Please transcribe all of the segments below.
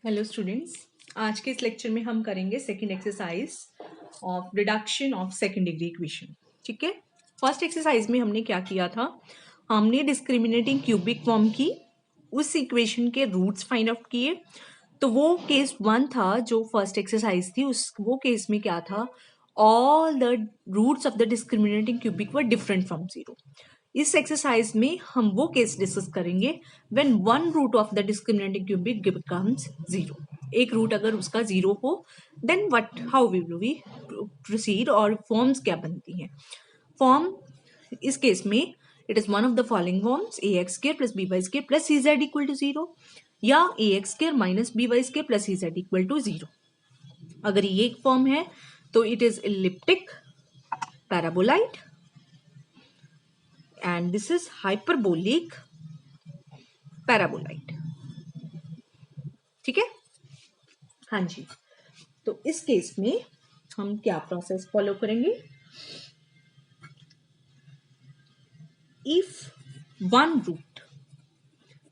Hello students, आज के इस लेक्चर में हम करेंगे second exercise of reduction of second degree equation. ठीक है, फर्स्ट एक्सरसाइज में हमने क्या किया था, हमने डिस्क्रिमिनेटिंग क्यूबिक फॉर्म की, उस इक्वेशन के रूट्स फाइंड आउट किए। तो वो केस वन था जो फर्स्ट एक्सरसाइज थी, उस वो केस में क्या था, all the roots of the discriminating cubic were different from zero. इस एक्सरसाइज में हम वो केस डिस्कस करेंगे when one root of the discriminating cubic becomes zero. एक रूट अगर उसका जीरो हो, then what how will we proceed, और फॉर्म्स क्या बनती हैं। फॉर्म इस केस में it is one of the following forms: a x square plus b y square plus c z equal to zero, या a x square minus b y square plus c z equal to zero. अगर ये एक form है तो it is elliptic paraboloid and this is hyperbolic paraboloid. ठीक है, हाँ जी। तो इस केस में हम क्या प्रोसेस फॉलो करेंगे, इफ वन रूट,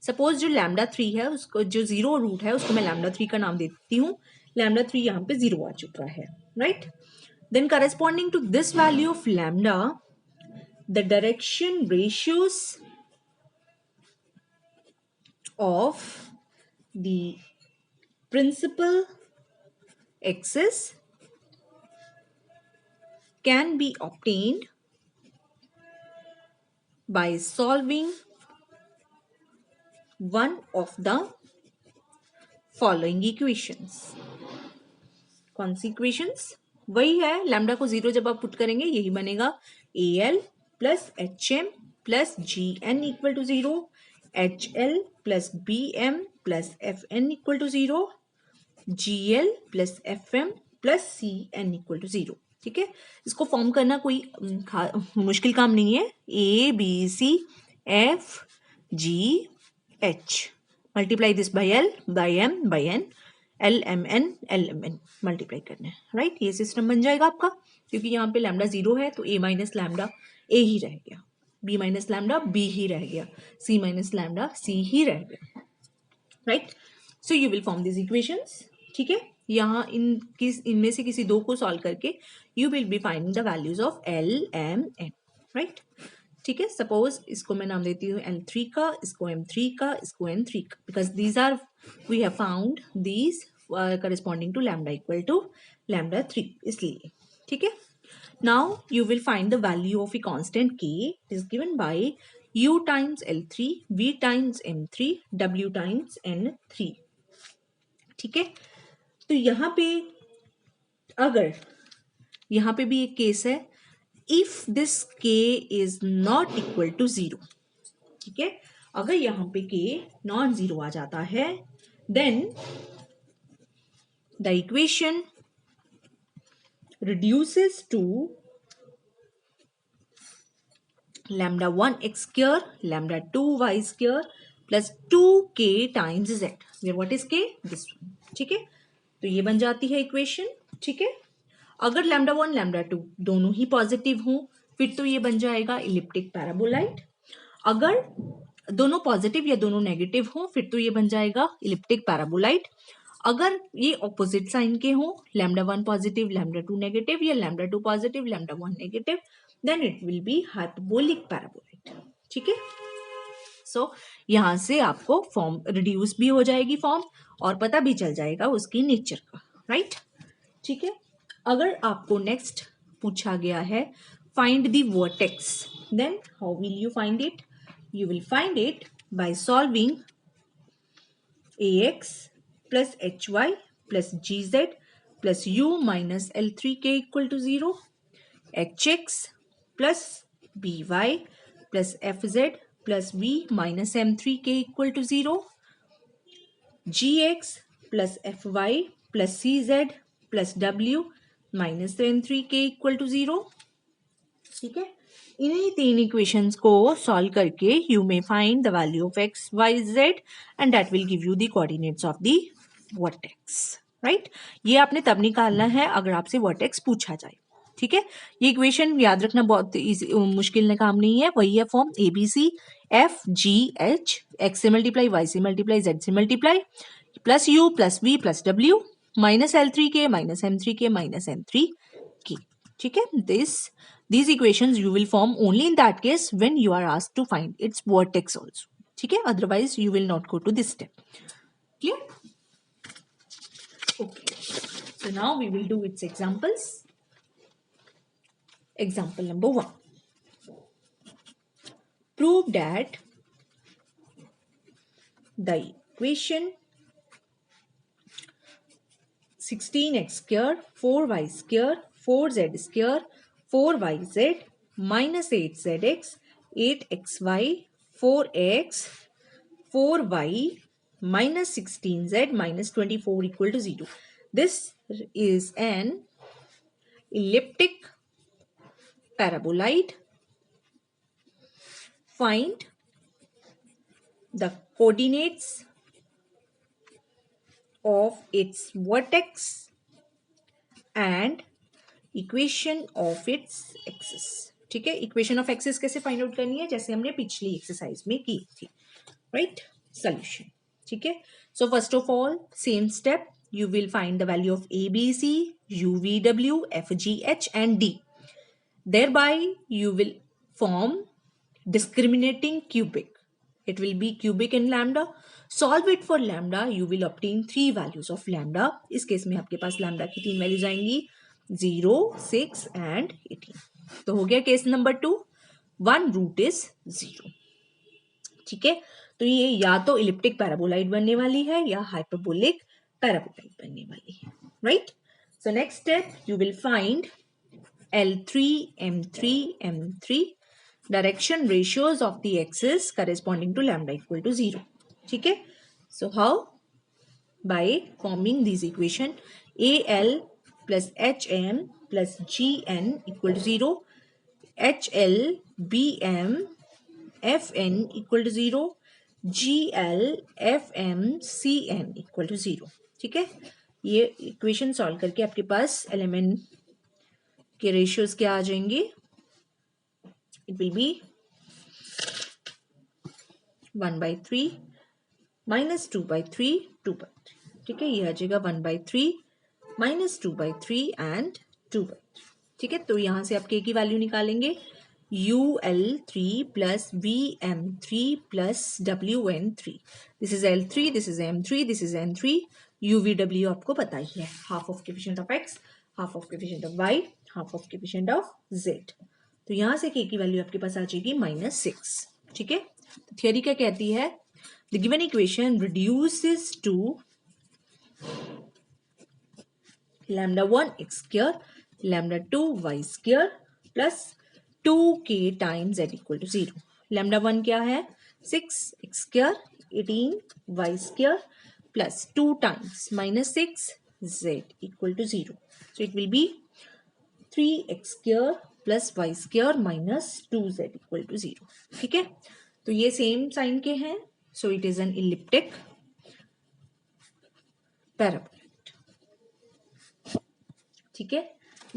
सपोज जो लैम्डा 3 है उसको, जो जीरो रूट है उसको मैं लैम्डा 3 का नाम देती हूँ। लैम्डा 3 यहाँ पे जीरो आ चुका है, right. Then corresponding to this value of lambda, the direction ratios of the principal axis can be obtained by solving one of the following equations। कौन सी equations? वही है, लैम्डा को जीरो जब आप पुट करेंगे यही बनेगा, a l plus h m plus g n equal to zero, h l plus b m plus f n equal to zero, g l plus f m plus c n equal to zero. ठीक है, इसको form करना कोई मुश्किल काम नहीं है। A b c f g h, multiply this by l by m by n, l m n multiply करना है, राइट। ये सिस्टम बन जाएगा आपका, क्योंकि यहाँ पे लैम्डा जीरो है तो ए माइनस लैम्डा ए ही रह गया, बी माइनस लैम्डा बी ही रह गया, सी माइनस लैम्डा सी ही रह गया, right. So you will form this equations. ठीक है, यहाँ इनमें से किसी दो को सॉल्व करके you will be finding the values of l m n, right. ठीक है, सपोज इसको मैं नाम देती हूँ L3 का, इसको M3 का, इसको N3 का, because these are we have found these corresponding to lambda equal to lambda 3, इसलिए। ठीक है, now you will find the value of a constant k is given by u times L3, v times M3, w times N3। ठीक है, तो यहाँ पे अगर यहाँ पे भी एक केस है, if this k is not equal to zero. ठीक है, अगर यहाँ पे k नॉट जीरो आ जाता है, then the equation reduces to lambda 1 x square lambda 2 y square plus 2k times z, what is k, this one. ठीक है, तो ये बन जाती है इक्वेशन। ठीक है, अगर लैम्डा 1 लैम्डा 2 दोनों ही पॉजिटिव हों फिर तो ये बन जाएगा इलिप्टिक पैराबोलाइड। अगर दोनों पॉजिटिव या दोनों नेगेटिव हों फिर तो ये बन जाएगा इलिप्टिक पैराबोलाइड। अगर ये ऑपोजिट साइन के हों, लैम्डा 1 पॉजिटिव लैम्डा 2 नेगेटिव, या lambda 2 positive lambda 1 negative, then it will be hyperbolic paraboloid. ठीक है, सो यहां से आपको फॉर्म रिड्यूस भी हो जाएगी फॉर्म, और पता भी चल जाएगा उसकी नेचर का, राइट। ठीक है, अगर आपको नेक्स्ट पूछा गया है find the vertex, then how will you find it, you will find it by solving ax plus hy plus gz plus u minus L3k equal to 0, hx plus by plus fz plus v minus m3k equal to 0, gx plus fy plus cz plus w minus n3k equal to 0। ठीक है, इन्हीं तीन equations को solve करके you may find the value of x y z and that will give you the coordinates of the vertex, right. ये आपने तब निकालना है अगर आपसे वर्टेक्स पूछा जाए। ठीक है, ये इक्वेशन याद रखना बहुत मुश्किल काम नहीं है, वही है form a b c f g h, x से मल्टीप्लाई वाई से मल्टीप्लाई जेड से multiply plus u plus v plus w minus L3k minus M3k minus M3k. ठीक है, these equations you will form only in that case when you are asked to find its vertex also. ठीक है, otherwise you will not go to this step. Clear? Okay. So now we will do its examples. Example number 1. Prove that the equation 16x square 4y square 4z square 4yz minus 8zx 8xy 4x 4y minus 16z minus 24 equal to 0. This is an elliptic paraboloid. Find the coordinates of its vertex and equation of its axis. ठीक है, equation of axis कैसे find out करनी है, जैसे हमने पिछली exercise में की थी. Right, solution. ठीक है, so first of all same step, you will find the value of A, B, C, U, V, W, F, G, H and D. Thereby you will form discriminating cubic. It will be cubic in lambda. Solve it for lambda. You will obtain 3 values of lambda. इस case में आपके पास lambda की 3 values आएंगी 0, 6 and 18. तो हो गया case number 2. 1 root is 0. ठीक है, तो ये या तो इलिप्टिक पैराबोलाइड बनने वाली है या हाइपरबोलिक पैराबोलाइड बनने वाली है. Right, so next step you will find L3, M3, M3 direction ratios of the axis corresponding to lambda equal to 0. ठीक है, so how? By forming this equation AL plus HM plus GN equal to 0, HL BM FN equal to 0, GL FM CN equal to 0. ठीक है, ये equation solve करके आपके पास element के ratios क्या आ जाएंगे. It will B 1/3 minus 2/3 2/3. ठीक है, ये आ जाएगा 1/3 minus 2/3 and 2/3. ठीक है, तो यहां से आप k की वैल्यू निकालेंगे UL3 plus VM3 plus WN3. This is L3, this is M3, this is N3. UVW आपको पता ही है, half of coefficient of x, half of coefficient of y, half of coefficient of z. तो यहां से k की value आपके पास आ जाएगी -6. ठीक है, तो थियरी क्या कहती है, the given equation reduces to λ1 x square λ2 y square plus 2k times z equal to 0. λ1 क्या है, 6x square 18y square plus 2 times -6 z equal to 0. So it will be 3x square plus y square minus 2z equal to 0. ठीक है, तो ये same sign के हैं. So it is an elliptic paraboloid. ठीक है,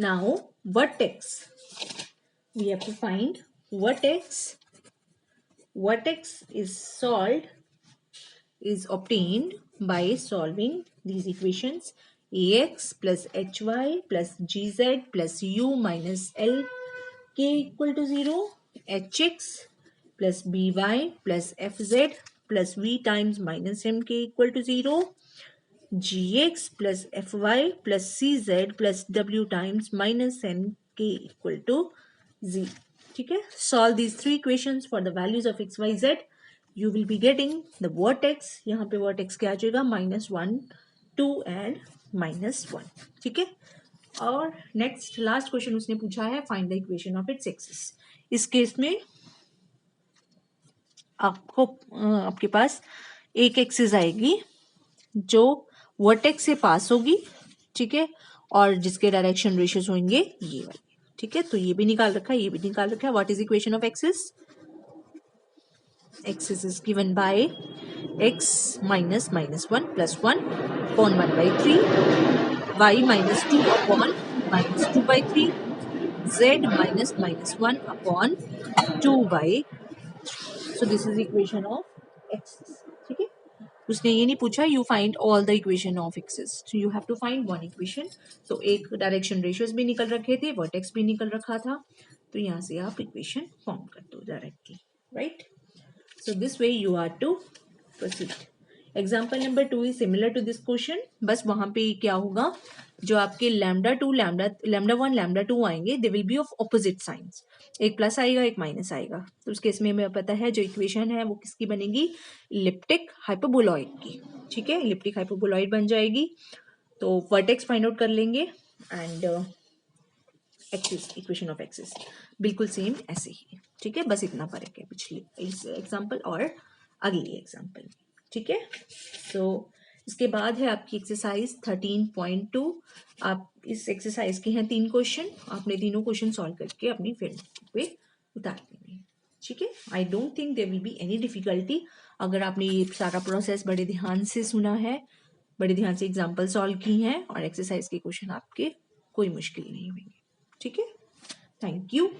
now vertex, we have to find vertex. Vertex is obtained by solving these equations ax plus hy plus gz plus u minus lk equal to 0, hx plus by plus fz plus v times minus mk equal to 0, gx plus fy plus cz plus w times minus nk equal to 0. ठीक है, solve these 3 equations for the values of x, y, z. You will be getting the vertex. यहाँ पे vertex क्या आ जाएगा, -1, 2 and -1. ठीक है, और next last question उसने पूछा है find the equation of its axis. इस केस में आपको आपके पास एक एक्सिस आएगी जो वर्टेक्स से पास होगी. ठीक है, और जिसके डायरेक्शन रेशियोज होंगे ये वाले. ठीक है, तो ये भी निकाल रखा है, ये भी निकाल रखा है. What is equation of axis? Axis is given bye x minus -1 plus 1 upon 1/3, y minus 2 upon minus 2/3, z minus -1 upon 2/3. So this is equation of axis. ठीक है, उसने ये नहीं पूछा you find all the equation of axes, you have to find one equation. तो एक direction ratios भी निकल रखे थे, वर्टेक्स भी निकल रखा था, तो यहाँ से आप इक्वेशन फॉर्म कर दो directly, right. So this way you are to proceed. Example number 2 is similar to this question, बस वहां पे क्या होगा, जो आपके लैम्डा 2 लैम्डा 1 लैम्डा 2 आएंगे, they will be of opposite science, एक प्लस आएगा एक माइनस आएगा। तो उस केस में हमें पता है जो इक्वेशन है वो किसकी बनेगी, इलिप्टिक हाइपरबोलॉइड की, ठीक है, इलिप्टिक हाइपरबोलॉइड बन जाएगी। तो वर्टेक्स फाइंड आउट कर लेंगे and axis, equation of axis बिल्कुल सेम ऐसे ही, ठीक है, बस इतना फर्क है पिछली इस एग्जाम्पल और अगली एग्जाम्पल में, ठीक है। तो इसके बाद है आपकी एक्सरसाइज 13.2। आप इस एक्सरसाइज के हैं 3 क्वेश्चन, आपने तीनों क्वेश्चन सॉल्व करके अपनी फील्ड पे उतार देंगे, ठीक है। I don't think there will be any difficulty, अगर आपने ये सारा प्रोसेस बड़े ध्यान से सुना है, बड़े ध्यान से एग्जाम्पल सॉल्व की हैं और एक्सरसाइज के क्वेश्चन आपके कोई मुश्किल नहीं होंगे, ठीक है। Thank you.